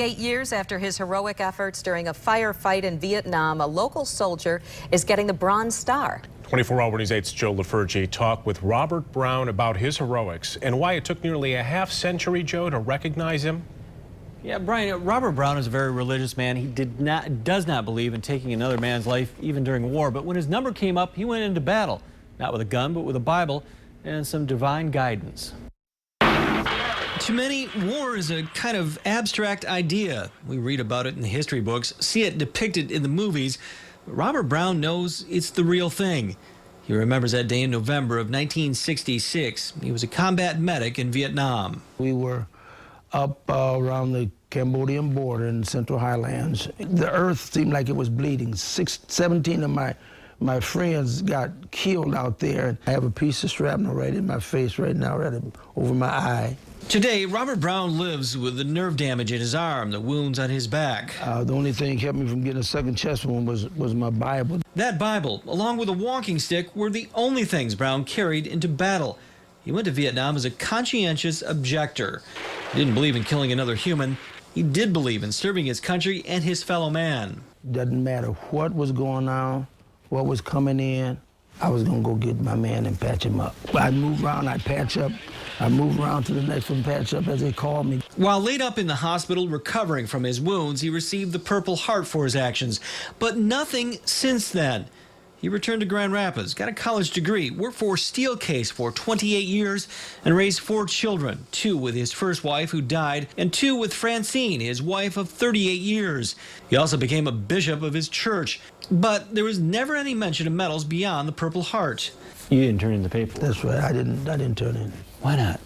8 years after his heroic efforts during a firefight in Vietnam, a local soldier is getting the Bronze Star. 24 Hour News 8's Joe LaFerge talked with Robert Brown about his heroics and why it took nearly a half-century, Joe, to recognize him. Yeah, Brian, Robert Brown is a very religious man. He does not believe in taking another man's life, even during war. But when his number came up, he went into battle, not with a gun, but with a Bible and some divine guidance. To many, war is a kind of abstract idea. We read about it in the history books, see it depicted in the movies. But Robert Brown knows it's the real thing. He remembers that day in November of 1966. He was a combat medic in Vietnam. We were up around the Cambodian border in the Central Highlands. The earth seemed like it was bleeding. 17 of my friends got killed out there. I have a piece of shrapnel right in my face right now, right over my eye. Today, Robert Brown lives with the nerve damage in his arm, the wounds on his back. The only thing that kept me from getting a second chest wound was my Bible. That Bible, along with a walking stick, were the only things Brown carried into battle. He went to Vietnam as a conscientious objector. He didn't believe in killing another human. He did believe in serving his country and his fellow man. Doesn't matter what was going on, what was coming in, I was going to go get my man and patch him up. I'd move around, I'd patch up. I'd move around to the next one, patch up as they called me. While laid up in the hospital recovering from his wounds, he received the Purple Heart for his actions. But nothing since then. He returned to Grand Rapids, got a college degree, worked for Steelcase for 28 years, and raised 4 children, 2 with his first wife who died, and 2 with Francine, his wife of 38 years. He also became a bishop of his church. But there was never any mention of medals beyond the Purple Heart. You didn't turn in the paperwork. That's right, I didn't turn in. Why not?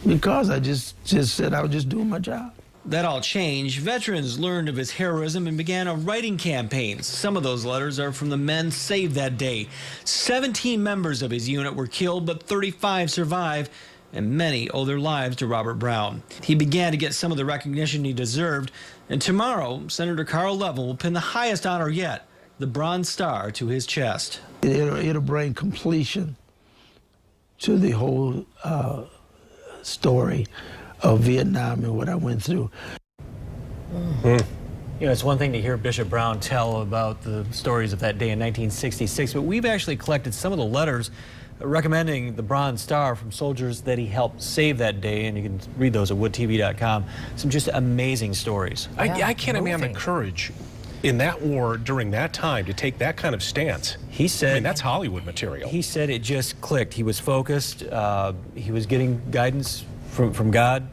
Because I just said I was just doing my job. That all changed. Veterans learned of his heroism and began a writing campaign. Some of those letters are from the men saved that day. 17 members of his unit were killed, but 35 survived, and many owe their lives to Robert Brown. He began to get some of the recognition he deserved, and tomorrow, Senator Carl Levin will pin the highest honor yet, the Bronze Star, to his chest. It'll bring completion to the whole story of Vietnam and what I went through. You know, it's one thing to hear Bishop Brown tell about the stories of that day in 1966, but we've actually collected some of the letters recommending the Bronze Star from soldiers that he helped save that day, and you can read those at woodtv.com. Some just amazing stories. I can't imagine the courage in that war during that time to take that kind of stance. He said, I mean, that's Hollywood material. He said it just clicked. He was focused. He was getting guidance from God,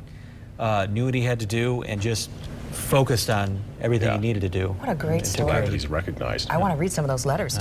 knew what he had to do, and just focused on everything he needed to do. What a great story. Glad that he's recognized. I want to read some of those letters.